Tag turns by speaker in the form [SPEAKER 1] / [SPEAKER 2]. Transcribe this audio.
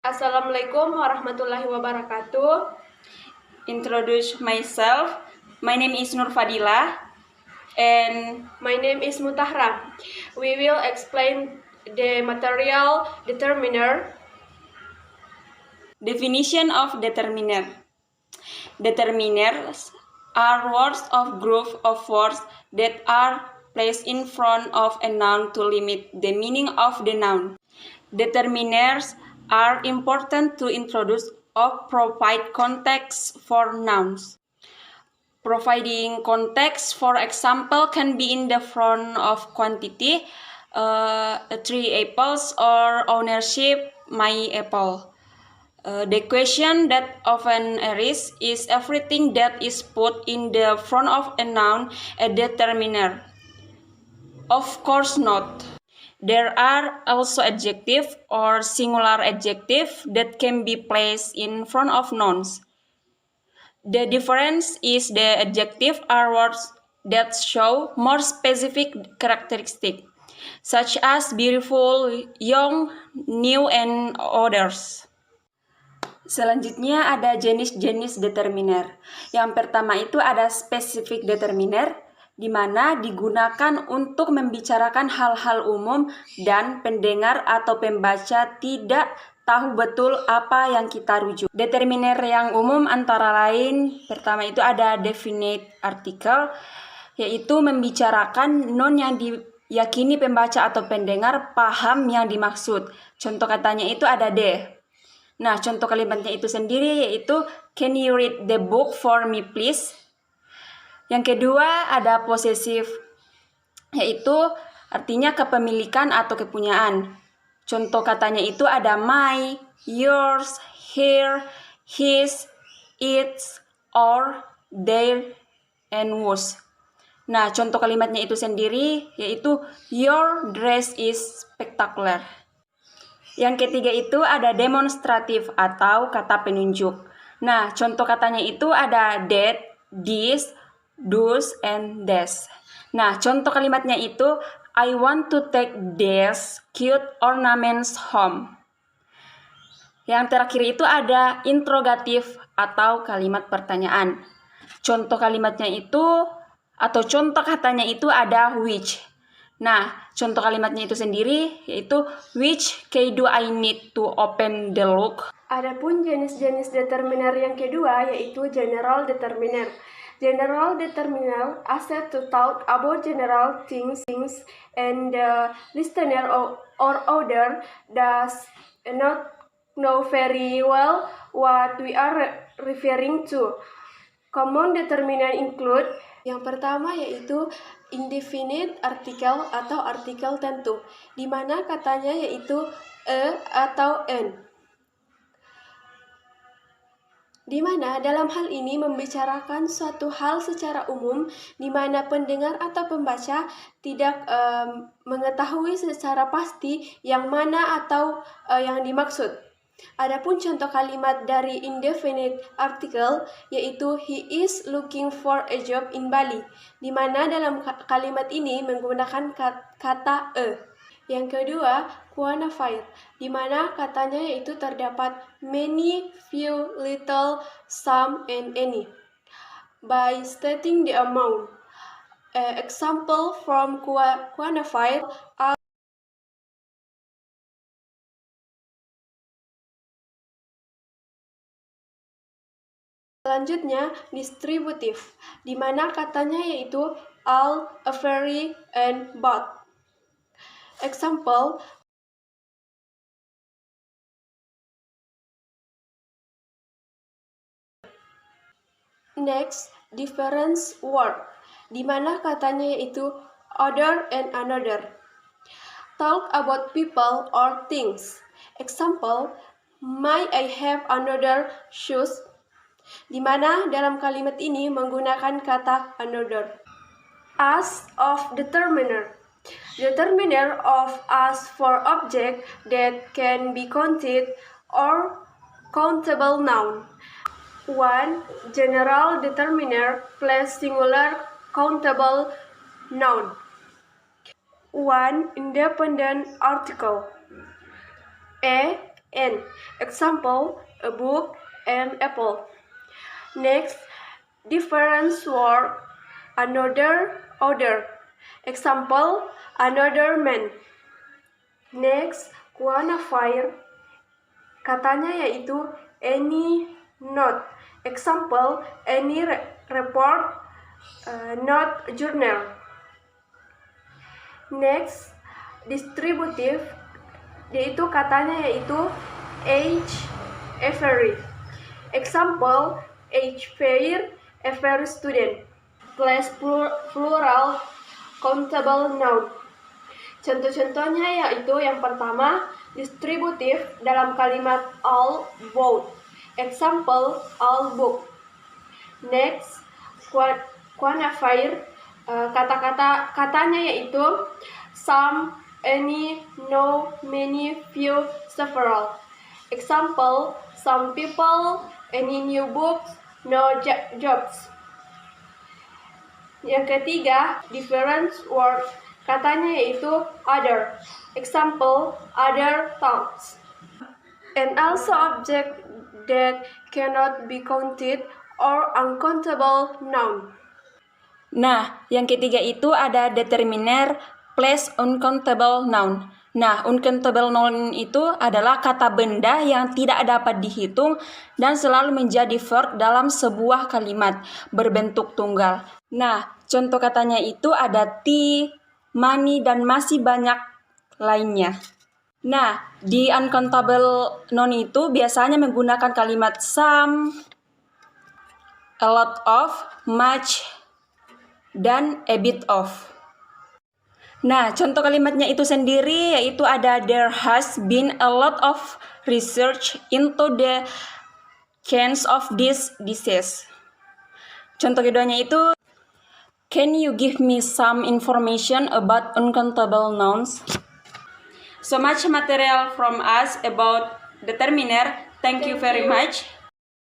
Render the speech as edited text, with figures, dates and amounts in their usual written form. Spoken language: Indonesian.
[SPEAKER 1] Assalamualaikum warahmatullahi wabarakatuh.
[SPEAKER 2] Introduce myself. My name is Nur Fadila and
[SPEAKER 1] My name is Mutahra. We will explain the material determiner.
[SPEAKER 2] definition of determiner. Determiners are words of group of words that are placed in front of a noun to limit the meaning of the noun. Determiners are important to introduce or provide context for nouns. Providing context, for example, can be in the front of quantity, 3 apples, or ownership, my apple. The question that often arises is everything that is put in the front of a noun a determiner? Of course not. There are also adjectives or singular adjectives that can be placed in front of nouns. The difference is the adjectives are words that show more specific characteristics, such as beautiful, young, new, and others. Selanjutnya ada jenis-jenis determiner. Yang pertama itu ada specific determiner, di mana digunakan untuk membicarakan hal-hal umum dan pendengar atau pembaca tidak tahu betul apa yang kita rujuk. Determiner yang umum antara lain, pertama itu ada definite article, yaitu membicarakan noun yang diyakini pembaca atau pendengar paham yang dimaksud. Contoh katanya itu ada the. Nah, contoh kalimatnya itu sendiri yaitu can you read the book for me please? Yang kedua ada possessive, yaitu artinya kepemilikan atau kepunyaan. Contoh katanya itu ada my, yours, her, his, its, or, their, and whose. Nah, contoh kalimatnya itu sendiri yaitu your dress is spectacular. Yang ketiga itu ada demonstratif atau kata penunjuk. Nah, contoh katanya itu ada that, this, those, and this. Nah, contoh kalimatnya itu I want to take these cute ornaments home. Yang terakhir itu ada interrogatif atau kalimat pertanyaan. Contoh kalimatnya itu atau contoh katanya itu ada which. Nah, contoh kalimatnya itu sendiri yaitu which key do I need to open the lock?
[SPEAKER 1] Adapun jenis-jenis determiner yang kedua yaitu general determiner. General determiner asset to talk about general things and the listener or other does not know very well what we are referring to. Common determiner include yang pertama yaitu indefinite article atau artikel tentu, di mana katanya yaitu a atau an. Di mana dalam hal ini membicarakan suatu hal secara umum, di mana pendengar atau pembaca tidak mengetahui secara pasti yang mana atau yang dimaksud. Adapun contoh kalimat dari indefinite article yaitu he is looking for a job in Bali, di mana dalam kalimat ini menggunakan kata a. Yang kedua, quantifier, di mana katanya yaitu terdapat many, few, little, some, and any. By stating the amount. Example from quantifier are selanjutnya distributive, di mana katanya yaitu all, a very, and both. Example, next, difference word, di mana katanya yaitu other and another. Talk about people or things. Example, might I have another shoes? Di mana dalam kalimat ini menggunakan kata another. As of determiner. Determiner of as for object that can be counted or countable noun. 1. General determiner plus singular countable noun. 1. Independent article. A. N. Example, a book, an apple. Next, different word, another, other. Example, another man. Next, quantifier, katanya yaitu any note. Example, any report, not journal. Next, distributive, yaitu katanya yaitu age, every. Example, age fair, every student. Plus plural, countable noun. Contoh-contohnya yaitu yang pertama, distributive dalam kalimat all both. Example, all book. Next, quantifier, katanya yaitu some, any, no, many, few, several. Example, some people, any new books, no jobs. Yang ketiga, different word, katanya yaitu other. Example, other towns. And also object that cannot be counted or uncountable noun.
[SPEAKER 2] Nah, yang ketiga itu ada determiner plus uncountable noun. Nah, uncountable noun itu adalah kata benda yang tidak dapat dihitung dan selalu menjadi verb dalam sebuah kalimat berbentuk tunggal. Nah, contoh katanya itu ada tea, money, dan masih banyak lainnya. Nah, di uncountable noun itu biasanya menggunakan kalimat some, a lot of, much, dan a bit of. Nah, contoh kalimatnya itu sendiri yaitu ada there has been a lot of research into the cause of this disease. Contoh keduanya itu can you give me some information about uncountable nouns? So much material from us about determiner. Thank you very much.